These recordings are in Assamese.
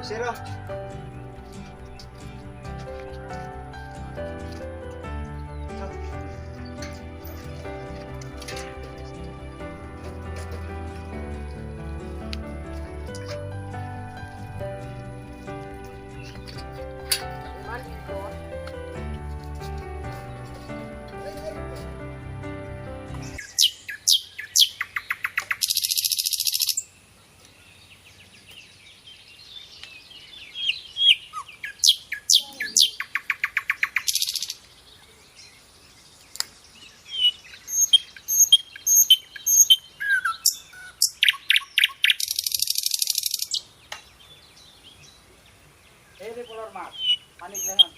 Sira. Hey, polar mat. Panik lang ang.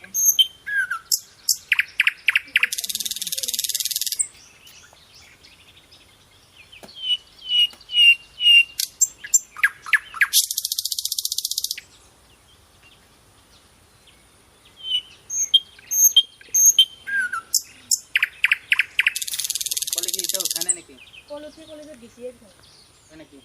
Kolegi itu kan niki. Kolegi disiye kan. Niki.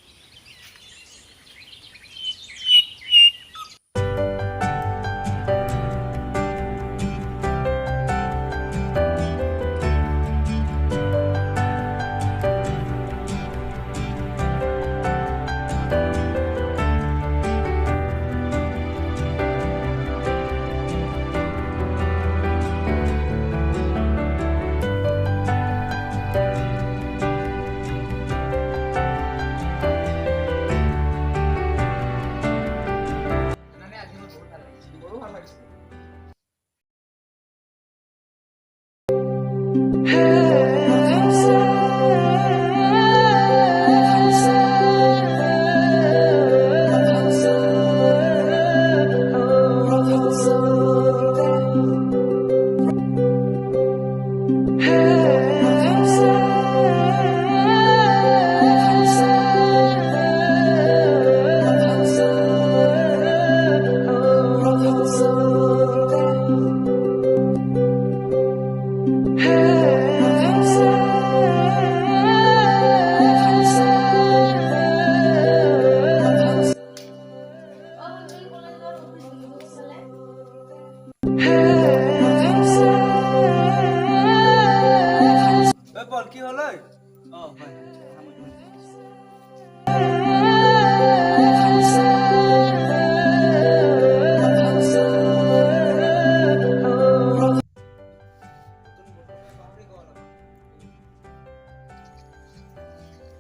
Bapan কি হলো?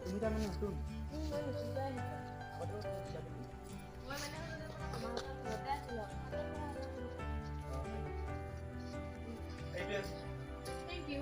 তুমি জানো না তুমি? Thank you.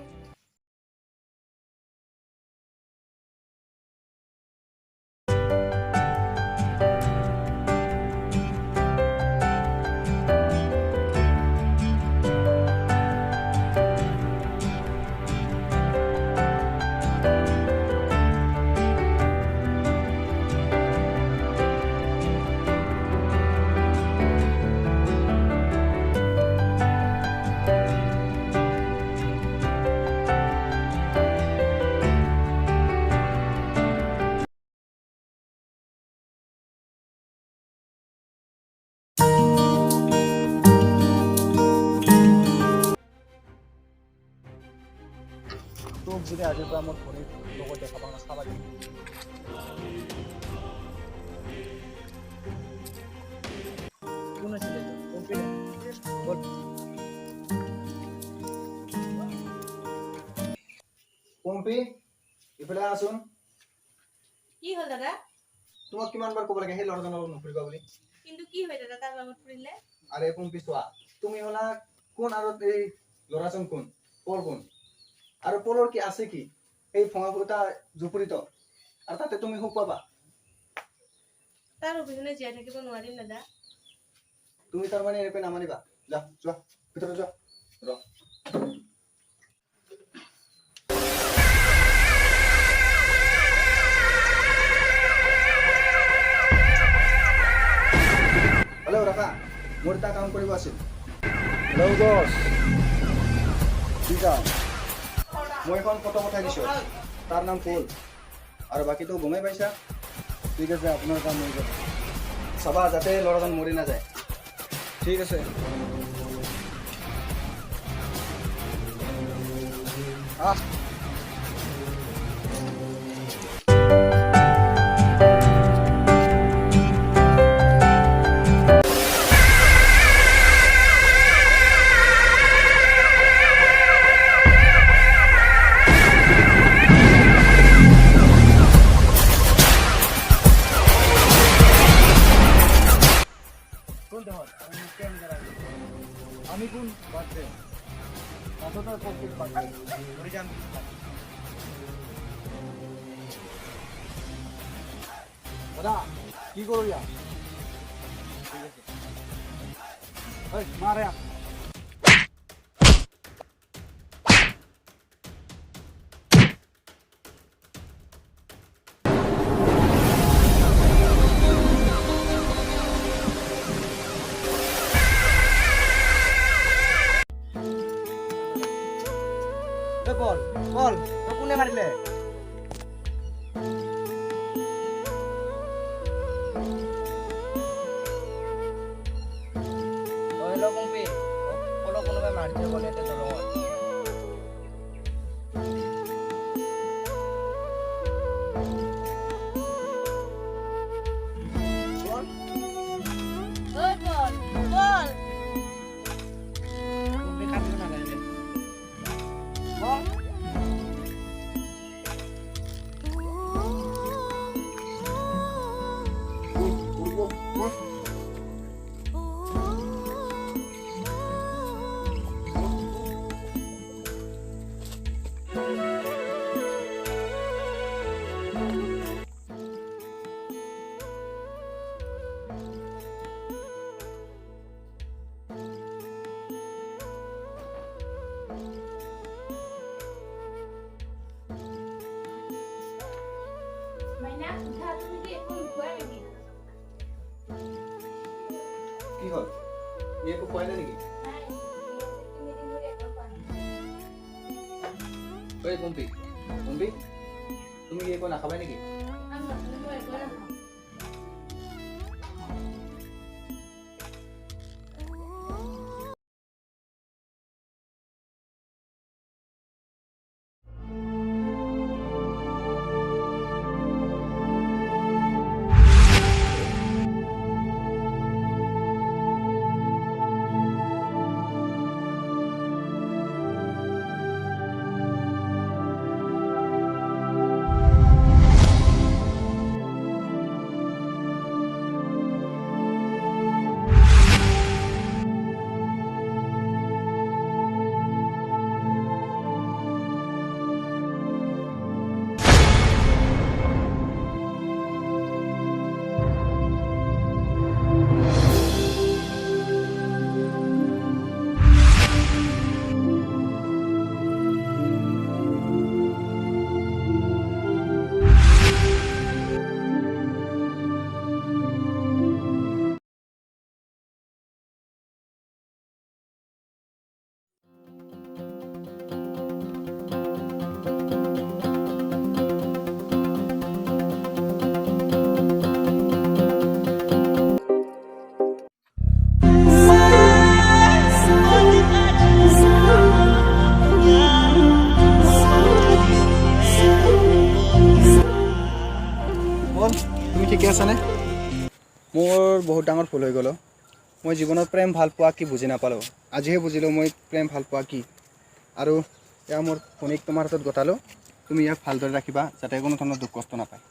তোক যদি আজিৰ পৰা মোৰ ভৰিৰ লগত দেখা পাওঁ না চাবা দিম। কোন আছিলে পম্পী ইফালে আছোন। কি হল দাদা? তোমাক কিমানবাৰ ক'ব লাগে সেই ল'ৰাজনৰ লগত নুফুৰিবা বুলি? কিন্তু কি হয় দাদা তাৰ লগত ফুৰিলে? আৰে পম্পী চোৱা, তুমি হলা কোন আৰু এই ল'ৰাজন কোন? পল কোন? আৰু পলৰ কি আছে কি? এই ভঙা ফুটা জুপুৰিত আৰু তাতে তুমি সুখ পাবা? তাৰ অভিযানে জীয়াই থাকিব নোৱাৰিম দাদা। তুমি তাৰমানে এনেকৈ নামানিবা। যা যোৱা ভিতৰত যোৱা। ৰ হেল্ল' ৰাখা, মোৰ এটা কাম কৰিব আছিল। হেল্ল' বছ, কি কাম? মই এখন ফটো পঠাই দিছোঁ, তাৰ নাম পল আৰু বাকীটো গমেই পাইছা। ঠিক আছে, আপোনাৰ কাম হৈ যাব। চাবা যাতে ল'ৰাজন মৰি নাযায়। ঠিক আছে। আহ আমি কোন বাদে অতটার পক্ষে বাদে ধরে যান। দাদা কি করো ইয়া? ঠিক আছে ওই মারে বল বল তো কোনে মারিলে? ওই রকম পে কোনোবাই মাৰিছে বলে এটা দলঙত। ঐ বল বল তুমি কাটিব নালাগে বল মাইনা উঠা, তুমি কি একো নোখোৱাই নেকি? কি হল? ই একো খোৱাই নাই নেকি? নাই, তিনিদিন ধৰি একো খোৱা নাই। ঐ পম্পী পম্পী তুমি কি একো নাখাবাই নেকি? আৰু নতুন মই একো নাখাওঁ। ঠিকে আছেনে? মোৰ বহুত ডাঙৰ ভুল হৈ গ'ল। মই জীৱনত প্ৰেম ভাল পোৱা কি বুজি নাপালোঁ। আজিহে বুজিলোঁ মই প্ৰেম ভাল পোৱা কি। আৰু এয়া মোৰ ভনীক তোমাৰ হাতত গতালোঁ। তুমি ইয়াক ভালদৰে ৰাখিবা যাতে কোনো ধৰণৰ দুখ কষ্ট নাপায়।